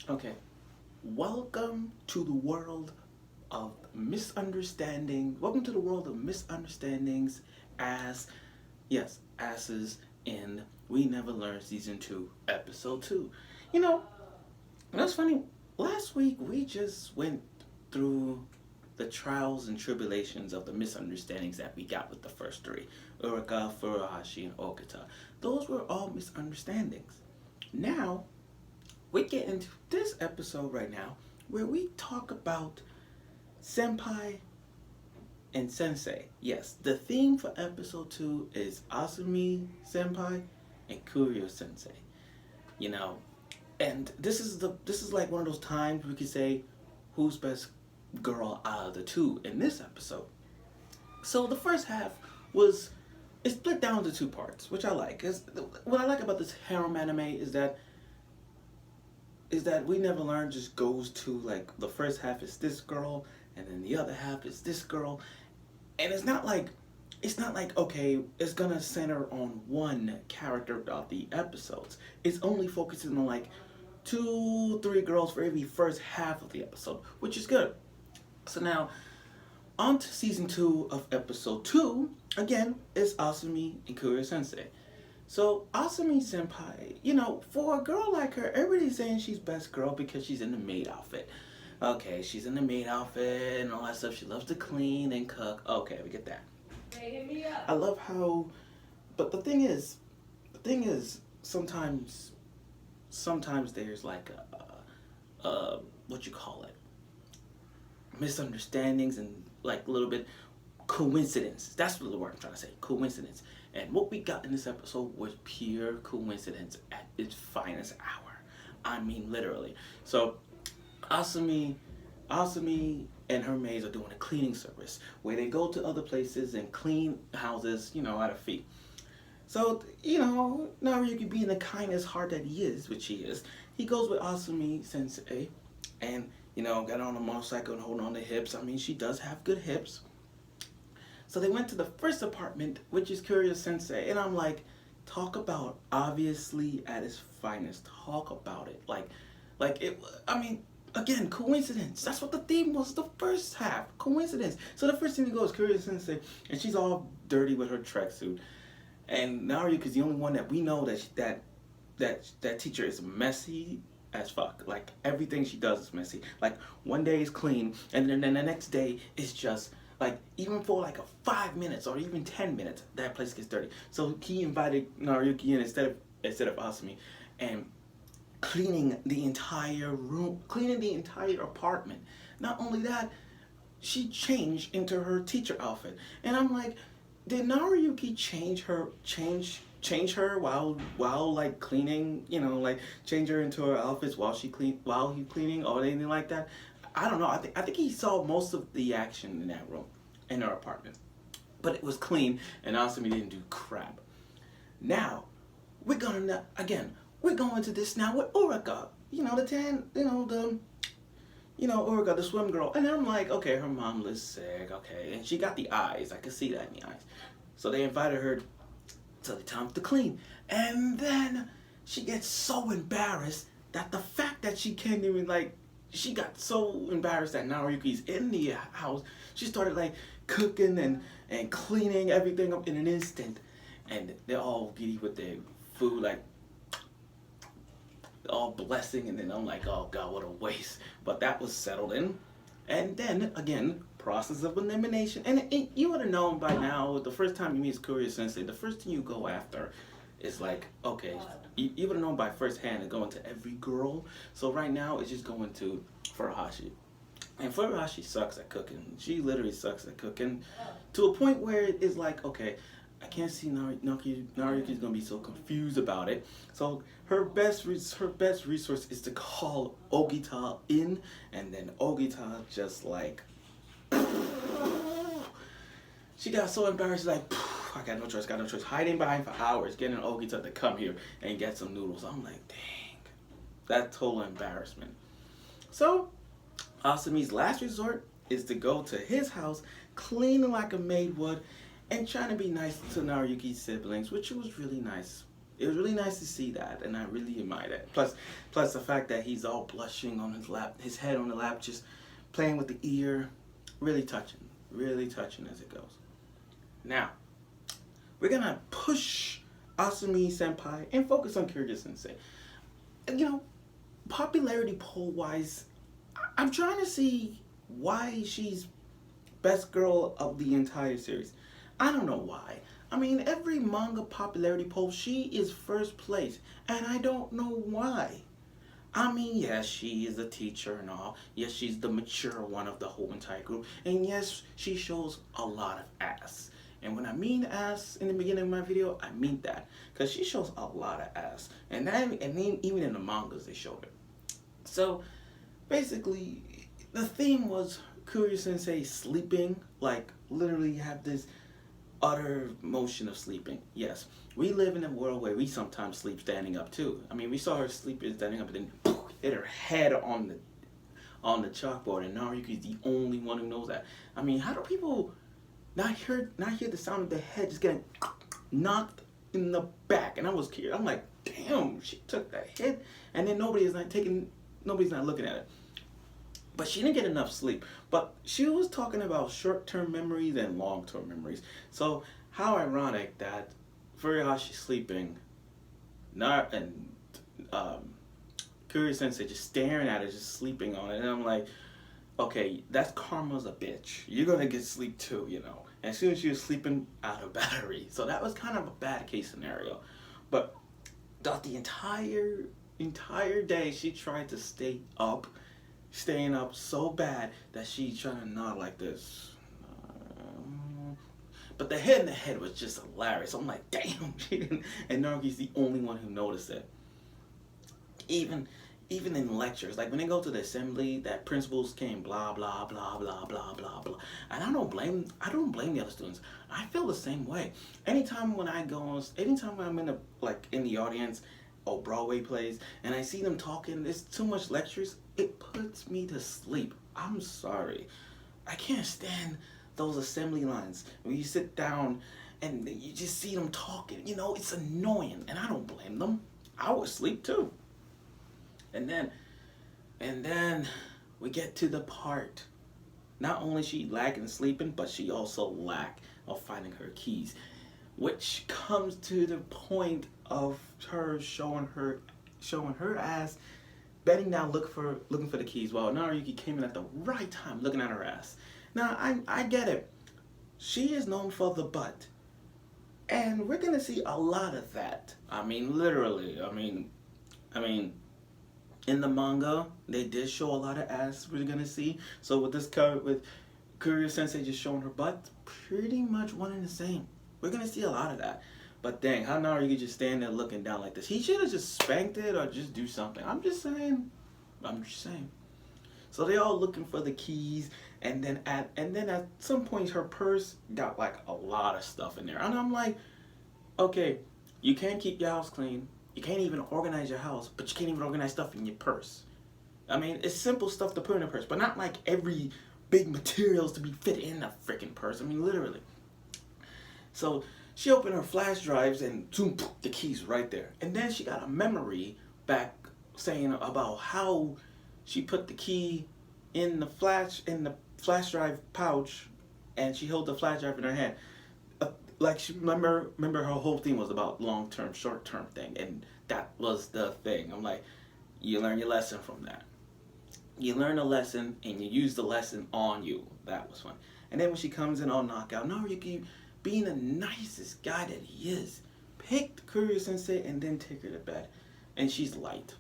Okay, welcome to the world of misunderstanding. Welcome to the world of misunderstandings as, yes, asses in We Never Learn Season 2, Episode 2. You know, that's funny. Last week we just went through the trials and tribulations of the misunderstandings that we got with the first three Urika, Furuhashi, and Okita. Those were all misunderstandings. Now, we get into this episode right now where we talk about Senpai and Sensei. Yes, the theme for episode 2 is Asumi Senpai and Kuryo Sensei. You know, and this is like one of those times we could say who's best girl out of the two in this episode. So the first half was it's split down into two parts, which I like. What I like about this harem anime is that we never learn just goes to like the first half is this girl and then the other half is this girl, and it's not like okay, it's gonna center on one character throughout the episodes. It's only focusing on like two, three girls for every first half of the episode, which is good. So now on to season 2 of episode 2. Again, it's Asumi and Kuryo Sensei. So Asumi Senpai, for a girl like her, everybody's saying she's best girl because she's in the maid outfit. Okay, she's in the maid outfit and all that stuff. She loves to clean and cook. Okay, we get that. Hey, hit me up. I love how, but the thing is, sometimes there's like a what you call it, misunderstandings and like a little bit coincidence. That's the word I'm trying to say. Coincidence. And what we got in this episode was pure coincidence at its finest hour. I mean, literally. So, Asumi and her maids are doing a cleaning service where they go to other places and clean houses, out of fee. So, Naruyuki being the kindest heart that he is, which he is, he goes with Asumi Sensei and, got on a motorcycle and holding on to hips. I mean, she does have good hips. So they went to the first apartment, which is Kuryo Sensei, and I'm like, talk about obviously at its finest. Talk about it, like it. I mean, again, coincidence. That's what the theme was. The first half, coincidence. So the first thing we go is Kuryo Sensei, and she's all dirty with her tracksuit, and Naruyuki's the only one that we know that teacher is messy as fuck. Like everything she does is messy. Like one day is clean, and then the next day is just like even for like a 5 minutes or even 10 minutes, that place gets dirty. So he invited Naruyuki in instead of Asumi, and cleaning the entire room, cleaning the entire apartment. Not only that, she changed into her teacher outfit, and I'm like, did Naruyuki change her while like cleaning, like change her into her outfits while he's cleaning or anything like that? I don't know. I think he saw most of the action in that room, in her apartment, but it was clean, and Asumi didn't do crap. Now we're going to this now with Urika. The tan, Urika, the swim girl, and I'm like, okay, her mom was sick, okay, and she got the eyes. I could see that in the eyes. So they invited her to the time to clean, and then she gets so embarrassed that the fact that she can't even like. She got so embarrassed that Naruyuki's in the house. She started like cooking and cleaning everything up in an instant. And they're all giddy with their food, like all blessing. And then I'm like, oh God, what a waste. But that was settled in. And then again, process of elimination. And you would have known by now, the first time you meet Kuryo Sensei, the first thing you go after is like, okay, you would have known by first hand to go into every girl. So right now it's just going to Furuhashi. And Furuhashi sucks at cooking. She literally sucks at cooking to a point where it's like, okay, I can't see Naruyuki's gonna be so confused about it. So her best resource is to call Ogita in, and then Ogita just like she got so embarrassed, like I got no choice, hiding behind for hours, getting Ogita to come here and get some noodles. I'm like, dang, that total embarrassment. So Asumi's last resort is to go to his house, cleaning like a maid would, and trying to be nice to Naruyuki's siblings, which was really nice. It was really nice to see that, and I really admire that. Plus the fact that he's all blushing on his lap, his head on the lap, just playing with the ear, really touching as it goes. Now, we're gonna push Asumi Senpai and focus on Kyoryuger Sensei. You know, popularity poll wise, I'm trying to see why she's best girl of the entire series. I don't know why. I mean, every manga popularity poll, she is first place, and I don't know why. I mean, yes, she is a teacher and all. Yes, she's the mature one of the whole entire group. And yes, she shows a lot of ass. And when I mean ass in the beginning of my video, I mean that. Because she shows a lot of ass. And even in the mangas, they showed it. So, basically, the theme was Kyoryuger Sensei sleeping. Like, literally have this utter motion of sleeping. Yes, we live in a world where we sometimes sleep standing up too. I mean, we saw her sleeping standing up, and then poof, hit her head on the chalkboard, and Naruki's the only one who knows that. I mean, how do people not hear the sound of the head just getting knocked in the back? And I was curious. I'm like, damn, she took that hit, and then nobody's not looking at it. But she didn't get enough sleep. But she was talking about short-term memories and long-term memories. So how ironic that Furihashi's sleeping, and Kyoryuger Sensei just staring at her, just sleeping on it. And I'm like, okay, that's karma's a bitch. You're gonna get sleep too, you know. And as soon as she was sleeping, out of battery. So that was kind of a bad case scenario. But the entire day she tried to staying up so bad that she's trying to nod like this. But the hit in the head was just hilarious. I'm like, damn, she didn't. And Naruki's the only one who noticed it. Even in lectures, like when they go to the assembly, that principals came, blah blah blah blah blah blah blah. And I don't blame the other students. I feel the same way. Anytime when I'm in the audience or Broadway plays and I see them talking, there's too much lectures, it puts me to sleep. I'm sorry. I can't stand those assembly lines when you sit down and you just see them talking. You know, it's annoying, and I don't blame them. I would sleep too. And then we get to the part. Not only she lacking sleeping, but she also lack of finding her keys, which comes to the point of her showing her ass, bending down looking for the keys, while Naruki came in at the right time looking at her ass. Now I get it. She is known for the butt, and we're gonna see a lot of that. I mean, literally. I mean, in the manga, they did show a lot of ass we're gonna see. So with Kyoryuger Sensei just showing her butt, pretty much one and the same. We're gonna see a lot of that. But dang, how Naruki just stand there looking down like this? He should have just spanked it or just do something. I'm just saying. So they all looking for the keys, and then at some point her purse got like a lot of stuff in there, and I'm like, okay, you can't keep your house clean. You can't even organize your house, but you can't even organize stuff in your purse. I mean, it's simple stuff to put in a purse, but not like every big materials to be fit in a freaking purse. I mean, literally. So she opened her flash drives and zoom, the keys right there. And then she got a memory back saying about how she put the key in the flash drive pouch, and she held the flash drive in her hand. Like she remember her whole thing was about long-term, short-term thing, and that was the thing. I'm like, you learn your lesson from that. You learn a lesson and you use the lesson on you. That was fun. And then when she comes in all knockout, Naruki, being the nicest guy that he is, picked Kyoryuger Sensei and then take her to bed. And she's light.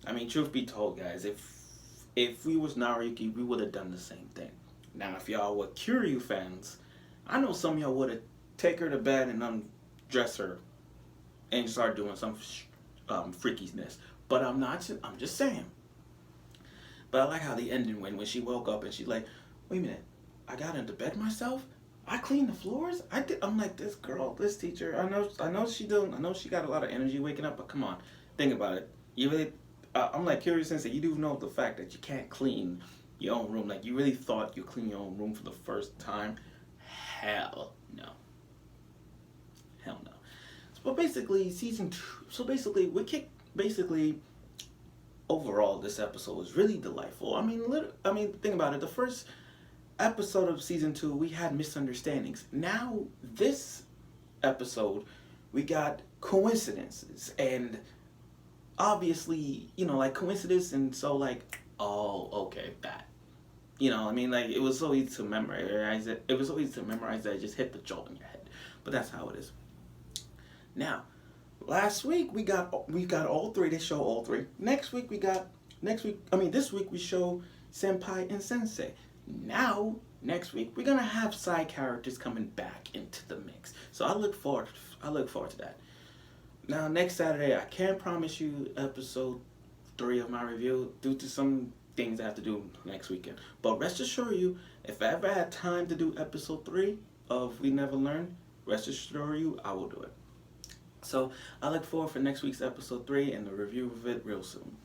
I mean, truth be told, guys, if we was Naruki, we would have done the same thing. Now, if y'all were Kyoryu fans, I know some of y'all would have take her to bed and undress her and start doing some freakiness. But I'm just saying. But I like how the ending when she woke up and she's like, wait a minute, I got into bed myself? I cleaned the floors? I'm like, this girl, this teacher, I know she got a lot of energy waking up, but come on, think about it. You really, I'm like, Kyoryuger Sensei, you do know the fact that you can't clean your own room. Like, you really thought you clean your own room for the first time? Hell no. But basically, season 2. So basically, overall, this episode was really delightful. Think about it. The first episode of season 2, we had misunderstandings. Now, this episode, we got coincidences, and obviously, like coincidence, and so like, oh, okay, that. It was so easy to memorize it. It was so easy to memorize that it just hit the jolt in your head. But that's how it is. Now, last week we got all three. They show all three. This week we show Senpai and Sensei. Now, next week we're gonna have side characters coming back into the mix. So I look forward to that. Now, next Saturday, I can't promise you episode 3 of my review due to some things I have to do next weekend. But rest assured you, if I ever had time to do episode 3 of We Never Learn, rest assured you, I will do it. So I look forward for next week's episode 3 and the review of it real soon.